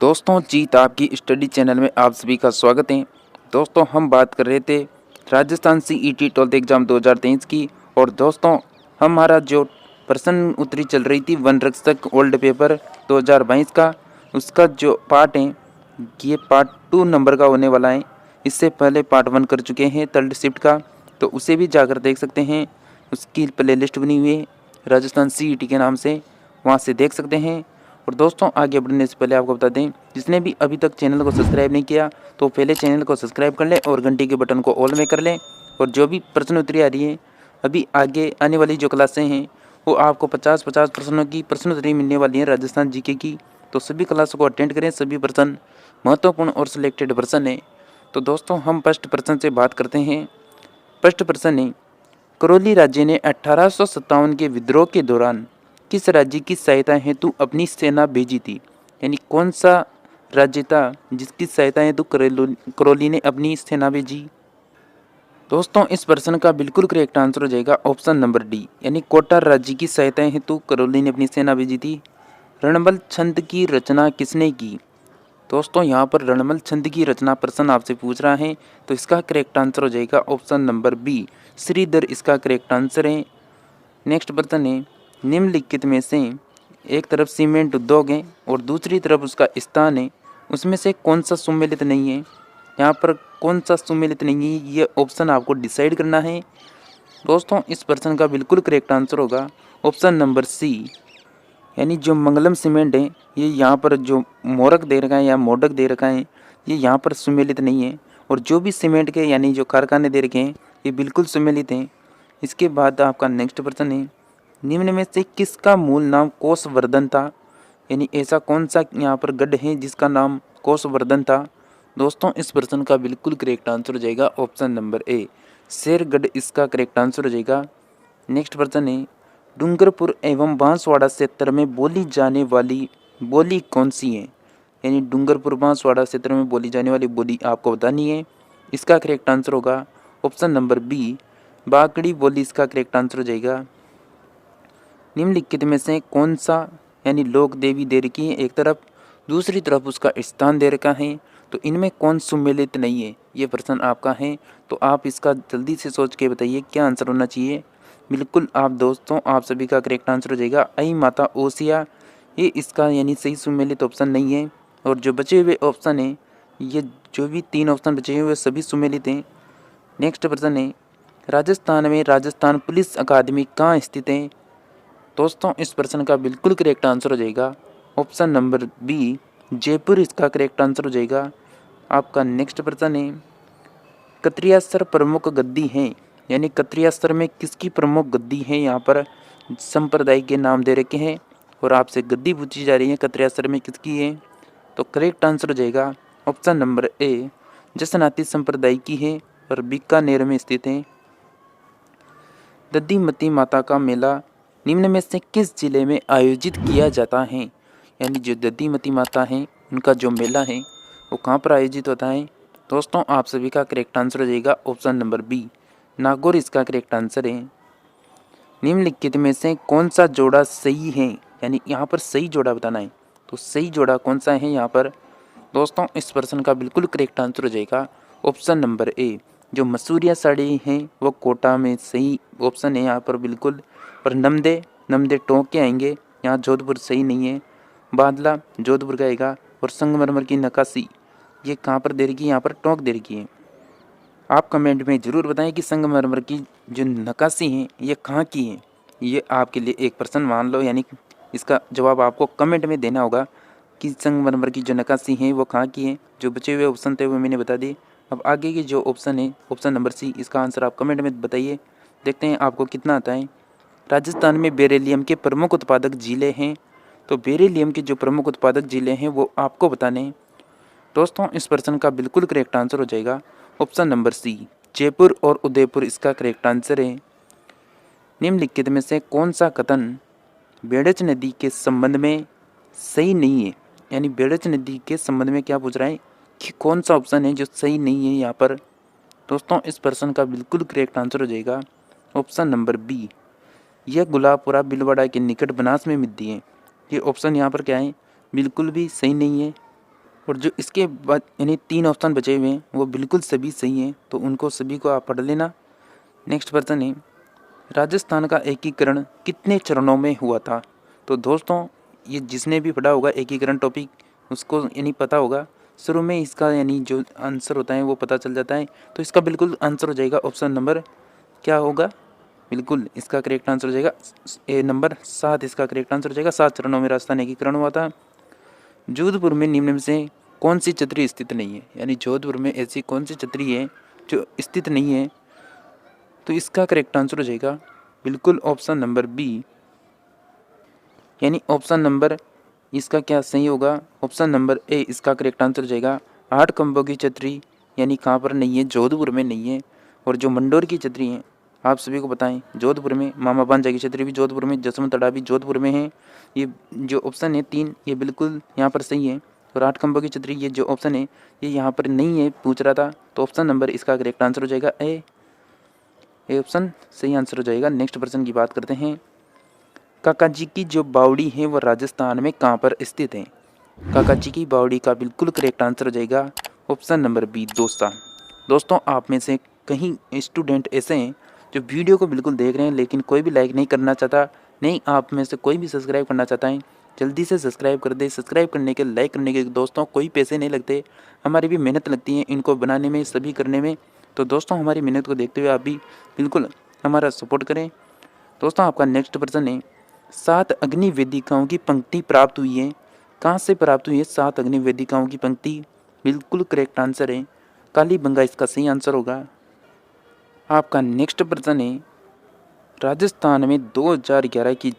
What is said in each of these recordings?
दोस्तों, जीत आपकी study channel में आप सभी का स्वागत है। दोस्तों, हम बात कर रहे थे राजस्थान सीईटी 12th एग्ज़ाम 2023 की। और दोस्तों, हमारा जो प्रश्न उत्तरी चल रही थी वन रक्षक ओल्ड पेपर 2022 का, उसका जो पार्ट है ये पार्ट 2 नंबर का होने वाला है। इससे पहले पार्ट 1 कर चुके हैं थर्ड शिफ्ट का, तो उसे भी जाकर देख सकते हैं। उसकी प्लेलिस्ट बनी हुई है राजस्थान सीईटी के नाम से, वहाँ से देख सकते हैं। और दोस्तों, आगे बढ़ने से पहले आपको बता दें, जिसने भी अभी तक चैनल को सब्सक्राइब नहीं किया तो पहले चैनल को सब्सक्राइब कर लें और घंटी के बटन को ऑल में कर लें। और जो भी प्रश्न उत्तरी आ रही है, अभी आगे आने वाली जो क्लासें हैं वो आपको 50-50 प्रश्नों की प्रश्न उत्तरी मिलने वाली है राजस्थान जीके की। तो सभी क्लासों को अटेंड करें, सभी प्रश्न महत्वपूर्ण और सिलेक्टेड प्रश्न है। तो दोस्तों, हम फर्स्ट प्रश्न से बात करते हैं। फर्स्ट प्रश्न है, करौली राज्य ने 1857 के विद्रोह के दौरान किस राज्य की सहायता हेतु अपनी सेना भेजी थी? यानी कौन सा राज्य था जिसकी सहायता हेतु करौली ने अपनी सेना भेजी? दोस्तों, इस प्रश्न का बिल्कुल करेक्ट आंसर हो जाएगा ऑप्शन नंबर डी, यानी कोटा राज्य की सहायता हेतु करौली ने अपनी सेना भेजी थी। रणबल छंद की रचना किसने की? दोस्तों, यहाँ पर रणबल छंद की रचना प्रश्न आपसे पूछ रहा है, तो इसका करेक्ट आंसर हो जाएगा ऑप्शन नंबर बी, श्रीधर इसका करेक्ट आंसर है। नेक्स्ट प्रश्न है, निम्नलिखित में से एक तरफ सीमेंट उद्योग है और दूसरी तरफ उसका स्थान है, उसमें से कौन सा सुमेलित नहीं है? यहाँ पर कौन सा सुमेलित नहीं है, ये ऑप्शन आपको डिसाइड करना है। दोस्तों, इस प्रश्न का बिल्कुल करेक्ट आंसर होगा ऑप्शन नंबर सी, यानी जो मंगलम सीमेंट है, ये यहाँ पर जो मोरक दे रखा है या मोडक दे रखा है, ये यहाँ पर सुमेलित नहीं है। और जो भी सीमेंट के यानी जो कारखाने दे रखे हैं, ये बिल्कुल सुमेलित हैं। इसके बाद आपका नेक्स्ट प्रश्न है, निम्न में से किसका मूल नाम कोषवर्धन था? यानी ऐसा कौन सा यहाँ पर गढ़ है जिसका नाम कोषवर्धन था? दोस्तों, इस प्रश्न का बिल्कुल करेक्ट आंसर हो जाएगा ऑप्शन नंबर ए, शेरगढ़ इसका करेक्ट आंसर हो जाएगा। नेक्स्ट प्रश्न है, डूंगरपुर एवं बांसवाड़ा क्षेत्र में बोली जाने वाली बोली कौन सी है? यानी डूंगरपुर बांसवाड़ा क्षेत्र में बोली जाने वाली बोली आपको बतानी है। इसका करेक्ट आंसर होगा ऑप्शन नंबर बी, बागड़ी बोली इसका करेक्ट आंसर हो जाएगा। निम्नलिखित में से कौन सा यानी लोक देवी दे रखी है एक तरफ, दूसरी तरफ उसका स्थान दे रखा है, तो इनमें कौन सुमेलित नहीं है? ये प्रश्न आपका है, तो आप इसका जल्दी से सोच के बताइए क्या आंसर होना चाहिए। बिल्कुल आप दोस्तों, आप सभी का करेक्ट आंसर हो जाएगा आई माता ओसिया, ये इसका यानी सही सुमेलित ऑप्शन नहीं है। और जो बचे हुए ऑप्शन हैं, ये जो भी 3 ऑप्शन बचे हुए सभी सुमेलित हैं। नेक्स्ट प्रश्न है, राजस्थान में राजस्थान पुलिस अकादमी कहाँ स्थित है? दोस्तों, इस प्रश्न का बिल्कुल करेक्ट आंसर हो जाएगा ऑप्शन नंबर बी, जयपुर इसका करेक्ट आंसर हो जाएगा। आपका नेक्स्ट प्रश्न है, कत्रियासर प्रमुख गद्दी हैं, यानी कत्रियासर में किसकी प्रमुख गद्दी है? यहाँ पर संप्रदाय के नाम दे रखे हैं और आपसे गद्दी पूछी जा रही है कत्रियासर में किसकी है, तो करेक्ट आंसर हो जाएगा ऑप्शन नंबर ए, जसनाती संप्रदाय की है और बीकानेर में स्थित है। दधीमती माता का मेला निम्न में से किस जिले में आयोजित किया जाता है? यानी जो दधीमती माता हैं उनका जो मेला है वो कहाँ पर आयोजित होता है? दोस्तों, आप सभी का करेक्ट आंसर हो जाएगा ऑप्शन नंबर बी, नागौर इसका करेक्ट आंसर है। निम्नलिखित में से कौन सा जोड़ा सही है? यानी यहाँ पर सही जोड़ा बताना है, तो सही जोड़ा कौन सा है यहाँ पर? दोस्तों, इस प्रश्न का बिल्कुल करेक्ट आंसर हो जाएगा ऑप्शन नंबर ए, जो मसूरिया साड़ी हैं वो कोटा में सही ऑप्शन है यहाँ पर बिल्कुल। पर नमदे टोंक के आएंगे, यहाँ जोधपुर सही नहीं है। बादला जोधपुर का आएगा। और संगमरमर की नक्काशी ये कहाँ पर दे रखी है? यहाँ पर टोंक दे रखी है। आप कमेंट में ज़रूर बताएं कि संगमरमर की जो नक्काशी है ये कहाँ की है। ये आपके लिए एक प्रश्न मान लो, यानी इसका जवाब आपको कमेंट में देना होगा कि संगमरमर की जो नक्काशी है वो कहाँ की है। जो बचे हुए ऑप्शन थे वो मैंने बता दिए। अब आगे की जो ऑप्शन है ऑप्शन नंबर सी, इसका आंसर आप कमेंट में बताइए, देखते हैं आपको कितना आता है। राजस्थान में बेरिलियम के प्रमुख उत्पादक जिले हैं, तो बेरिलियम के जो प्रमुख उत्पादक जिले हैं वो आपको बताने हैं। दोस्तों, इस प्रश्न का बिल्कुल करेक्ट आंसर हो जाएगा ऑप्शन नंबर सी, जयपुर और उदयपुर इसका करेक्ट आंसर है। निम्नलिखित में से कौन सा कथन बेड़च नदी के संबंध में सही नहीं है? यानी बेड़च नदी के संबंध में क्या पूछ रहा है कि कौन सा ऑप्शन है जो सही नहीं है यहाँ पर? दोस्तों, इस प्रश्न का बिल्कुल करेक्ट आंसर हो जाएगा ऑप्शन नंबर बी, यह गुलाबपुरा बिलवाड़ा के निकट बनास में मिलती है। ये ऑप्शन यहाँ पर क्या है? बिल्कुल भी सही नहीं है। और जो इसके बाद यानी 3 ऑप्शन बचे हुए हैं वो बिल्कुल सभी सही हैं, तो उनको सभी को आप पढ़ लेना। नेक्स्ट प्रश्न है, राजस्थान का एकीकरण कितने चरणों में हुआ था? तो दोस्तों ये जिसने भी पढ़ा होगा एकीकरण टॉपिक उसको यानी पता होगा, शुरू में इसका यानी जो आंसर होता है वो पता चल जाता है। तो इसका बिल्कुल आंसर हो जाएगा ऑप्शन नंबर क्या होगा, बिल्कुल इसका करेक्ट आंसर हो जाएगा नंबर 7। इसका करेक्ट आंसर हो जाएगा 7 चरणों में राजस्थान एकीकरण हुआ था। जोधपुर में निम्न में से कौन सी छतरी स्थित नहीं है? यानी जोधपुर में ऐसी कौन सी छतरी है जो स्थित नहीं है? तो इसका करेक्ट आंसर हो जाएगा बिल्कुल ऑप्शन नंबर बी, यानी ऑप्शन नंबर इसका क्या सही होगा, ऑप्शन नंबर ए इसका करेक्ट आंसर हो जाएगा। 8 खंभों की छतरी यानी कहाँ पर नहीं है? जोधपुर में नहीं है। और जो मंडोर की छतरी है आप सभी को बताएं जोधपुर में, मामा भांजा की छतरी भी जोधपुर में, जसवंत तड़ा भी जोधपुर में है। ये जो ऑप्शन है 3 ये बिल्कुल यहाँ पर सही है। और 8 खंभों की छतरी ये जो ऑप्शन है ये यहाँ पर नहीं है पूछ रहा था, तो ऑप्शन नंबर इसका करेक्ट आंसर हो जाएगा ए ऑप्शन सही आंसर हो जाएगा। नेक्स्ट प्रश्न की बात करते हैं, काका जी की जो बावड़ी है वो राजस्थान में कहाँ पर स्थित है? काका जी की बावड़ी का बिल्कुल करेक्ट आंसर हो जाएगा ऑप्शन नंबर बी, दौसा। दोस्तों आप में से कहीं स्टूडेंट ऐसे हैं जो वीडियो को बिल्कुल देख रहे हैं लेकिन कोई भी लाइक नहीं करना चाहता, नहीं आप में से कोई भी सब्सक्राइब करना चाहता है, जल्दी से सब्सक्राइब कर दे। सब्सक्राइब करने के लाइक करने के दोस्तों कोई पैसे नहीं लगते, हमारी भी मेहनत लगती है इनको बनाने में सभी करने में। तो दोस्तों हमारी मेहनत को देखते हुए आप भी बिल्कुल हमारा सपोर्ट करें। दोस्तों आपका नेक्स्ट प्रश्न है, 7 अग्नि वेदिकाओं की पंक्ति प्राप्त हुई है, कहाँ से प्राप्त हुई है 7 अग्नि वेदिकाओं की पंक्ति? बिल्कुल करेक्ट आंसर है कालीबंगा, इसका सही आंसर होगा। आपका नेक्स्ट प्रश्न है, राजस्थान में 2011 की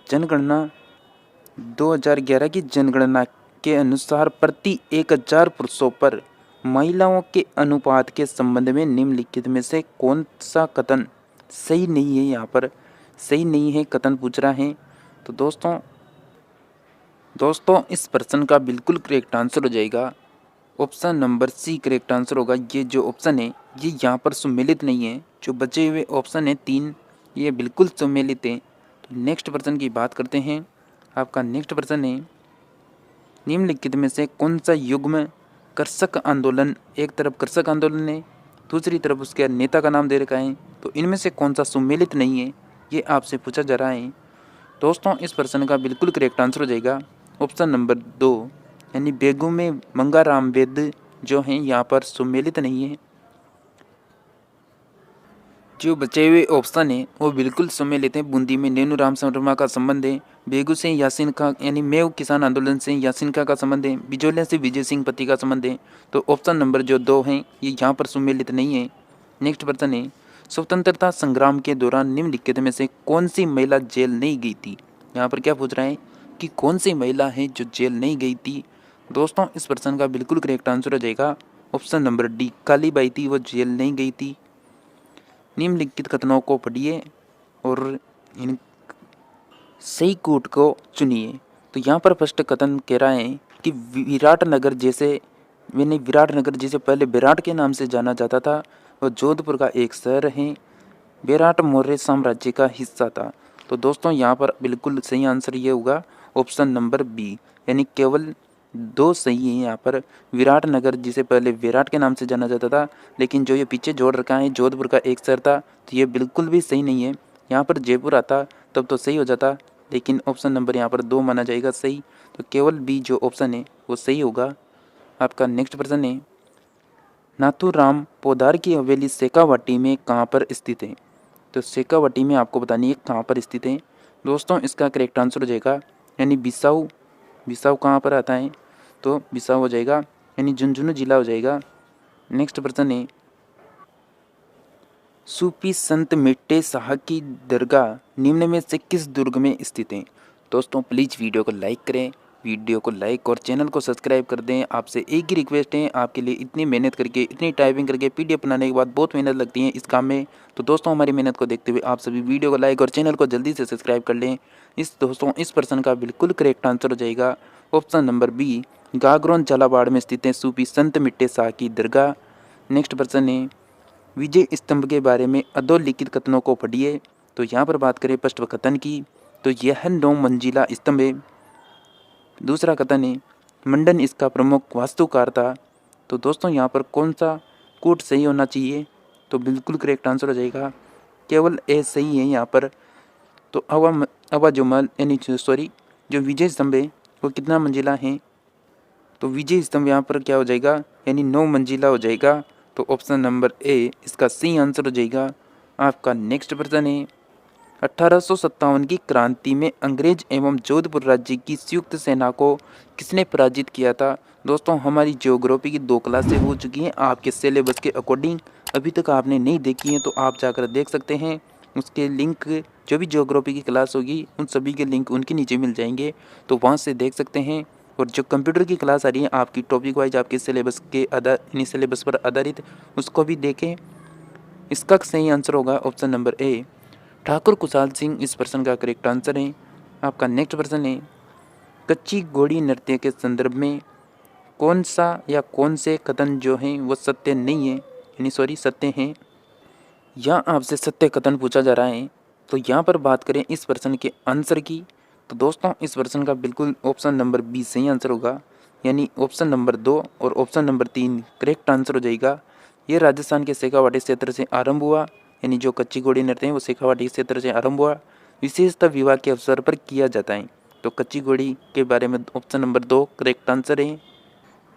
जनगणना के अनुसार प्रति 1000 पुरुषों पर महिलाओं के अनुपात के संबंध में निम्नलिखित में से कौन सा कथन सही नहीं है? यहाँ पर सही नहीं है कथन पूछ रहा है। तो दोस्तों इस प्रश्न का बिल्कुल करेक्ट आंसर हो जाएगा option number C correct answer होगा। ये जो ऑप्शन है ये यहाँ पर सम्मिलित नहीं है, जो बचे हुए ऑप्शन है 3 ये बिल्कुल सम्मिलित है। तो नेक्स्ट प्रश्न की बात करते हैं। आपका नेक्स्ट प्रश्न है, निम्नलिखित में से कौन सा युग्म कृषक आंदोलन, एक तरफ कृषक आंदोलन है दूसरी तरफ उसके नेता का नाम दे रखा है, तो इनमें से कौन सा सम्मिलित नहीं है ये आपसे पूछा जा रहा है। दोस्तों इस प्रश्न का बिल्कुल करेक्ट आंसर हो जाएगा ऑप्शन नंबर 2, यानी बेगू में मंगाराम वेद जो हैं यहाँ पर सम्मिलित नहीं है। जो बचे हुए ऑप्शन है वो बिल्कुल सम्मिलित हैं। बूंदी में नेनू राम शर्मा का संबंध है, बेगू से यासीन खां यानी मेव किसान आंदोलन से यासीन खां का संबंध है, बिजोलिया से विजय सिंह पति का संबंध है। तो ऑप्शन नंबर जो 2 हैं ये यहाँ पर सम्मिलित नहीं है। नेक्स्ट प्रश्न है, स्वतंत्रता संग्राम के दौरान निम्नलिखित में से कौन सी महिला जेल नहीं गई थी? यहाँ पर क्या पूछ रहा है कि कौन सी महिला है जो जेल नहीं गई थी? दोस्तों इस प्रश्न का बिल्कुल करेक्ट आंसर हो जाएगा ऑप्शन नंबर डी, कालीबाई थी वो जेल नहीं गई थी। निम्नलिखित कथनों को पढ़िए और इन सही कोट को चुनिए। तो यहाँ पर फर्स्ट कथन कह रहा है कि विराटनगर जिसे पहले विराट के नाम से जाना जाता था और जोधपुर का एक शहर है, विराट मौर्य साम्राज्य का हिस्सा था। तो दोस्तों यहाँ पर बिल्कुल सही आंसर ये होगा ऑप्शन नंबर बी, यानी केवल 2 सही है यहाँ पर। विराटनगर जिसे पहले विराट के नाम से जाना जाता था, लेकिन जो ये पीछे जोड़ रखा है जोधपुर का एक शहर था, तो ये बिल्कुल भी सही नहीं है। यहाँ पर जयपुर आता तब तो सही हो जाता, लेकिन ऑप्शन नंबर यहाँ पर 2 माना जाएगा सही। तो केवल बी जो ऑप्शन है वो सही होगा। आपका नेक्स्ट प्रश्न है, नाथूराम पोदार की हवेली शेखावाटी में कहाँ पर स्थित है? तो शेखावाटी में आपको बतानी है कहाँ पर स्थित है। दोस्तों इसका करेक्ट आंसर हो जाएगा यानी बिसाऊ कहाँ पर आता है? तो बिसाऊ हो जाएगा यानी झुंझुनू जिला हो जाएगा। नेक्स्ट प्रश्न है, सूफी संत मिट्टे शाह की दरगाह निम्न में से किस दुर्ग में स्थित है? दोस्तों प्लीज़ वीडियो को लाइक करें, वीडियो को लाइक और चैनल को सब्सक्राइब कर दें। आपसे एक ही रिक्वेस्ट है, आपके लिए इतनी मेहनत करके इतनी टाइपिंग करके पीडीएफ बनाने के बाद बहुत मेहनत लगती है इस काम में। तो दोस्तों हमारी मेहनत को देखते हुए आप सभी वीडियो को लाइक और चैनल को जल्दी से सब्सक्राइब कर लें। इस प्रश्न का बिल्कुल करेक्ट आंसर हो जाएगा option number B, Gagron Jhalawar में स्थित है सूफी संत मिट्टे शाह की दरगाह। नेक्स्ट प्रश्न है, विजय स्तंभ के बारे में अधोलिखित कथनों को पढ़िए। तो यहाँ पर बात करें पृष्ठ कथन की, तो यह 9 मंजिला स्तंभ है। दूसरा कथन है, मंडन इसका प्रमुख वास्तुकार था। तो दोस्तों यहाँ पर कौन सा कोट सही होना चाहिए? तो बिल्कुल करेक्ट आंसर हो जाएगा, केवल ए सही है यहाँ पर। तो अवा जो महल यानी जो विजय स्तंभ है वो कितना मंजिला है? तो विजय स्तंभ यहाँ पर क्या हो जाएगा, यानी 9 मंजिला हो जाएगा। तो ऑप्शन नंबर ए इसका सही आंसर हो जाएगा। आपका नेक्स्ट प्रश्न है, 1857 की क्रांति में अंग्रेज एवं जोधपुर राज्य की संयुक्त सेना को किसने पराजित किया था? दोस्तों हमारी ज्योग्राफी की 2 क्लासें हो चुकी हैं आपके सिलेबस के अकॉर्डिंग। अभी तक आपने नहीं देखी है तो आप जाकर देख सकते हैं। उसके लिंक जो भी ज्योग्राफी की क्लास होगी उन सभी के लिंक उनके नीचे मिल जाएंगे, तो वहाँ से देख सकते हैं। और जो कंप्यूटर की क्लास आ रही है आपकी टॉपिक वाइज आपके सिलेबस के यानी सिलेबस पर आधारित, उसको भी देखें। इसका सही आंसर होगा option number A, Thakur Kushal Singh इस प्रश्न का करेक्ट आंसर है। आपका नेक्स्ट प्रश्न है, कच्ची घोड़ी नृत्य के संदर्भ में कौन सा या कौन से कथन जो हैं वो सत्य नहीं है, यानी सत्य हैं? यहाँ आपसे सत्य कथन पूछा जा रहा है। तो यहाँ पर बात करें इस प्रश्न के आंसर की, तो दोस्तों इस प्रश्न का बिल्कुल ऑप्शन नंबर बी सही आंसर होगा, यानी ऑप्शन नंबर 2 और ऑप्शन नंबर 3 करेक्ट आंसर हो जाएगा। ये राजस्थान के शेखावाटी क्षेत्र से आरंभ हुआ, यानी जो कच्ची घोड़ी नृत्य है वो शेखावाटी क्षेत्र से आरंभ हुआ, विशेषतः विवाह के अवसर पर किया जाता है। तो कच्ची घोड़ी के बारे में ऑप्शन नंबर 2 करेक्ट आंसर है।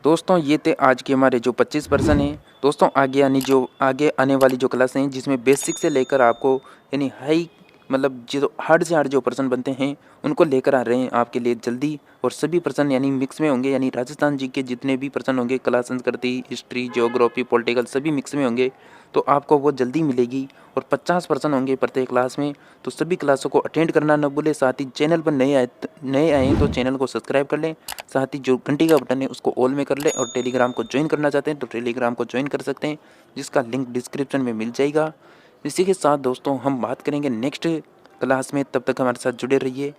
दोस्तों ये थे आज के हमारे जो 25 प्रश्न हैं। दोस्तों आगे आने वाली जो क्लास हैं जिसमें बेसिक से लेकर आपको यानी हाई मतलब जो हार्ड से हार्ड जो प्रश्न बनते हैं उनको लेकर आ रहे हैं आपके लिए जल्दी। और सभी प्रश्न यानी मिक्स में होंगे, यानी राजस्थान जी के जितने भी प्रश्न होंगे, कला संस्कृति, हिस्ट्री, ज्योग्राफी, पॉलिटिकल, सभी मिक्स में होंगे, तो आपको वो जल्दी मिलेगी। और 50 प्रश्न होंगे प्रत्येक क्लास में, तो सभी क्लासों को अटेंड करना न भूलें। साथ ही चैनल पर नए आए हैं तो चैनल को सब्सक्राइब कर लें, साथ ही जो घंटी का बटन है उसको ऑल में कर लें। और टेलीग्राम को ज्वाइन करना चाहते हैं तो टेलीग्राम को ज्वाइन कर सकते हैं, जिसका लिंक डिस्क्रिप्शन में मिल जाएगा। इसी के साथ दोस्तों हम बात करेंगे नेक्स्ट क्लास में, तब तक हमारे साथ जुड़े रहिए।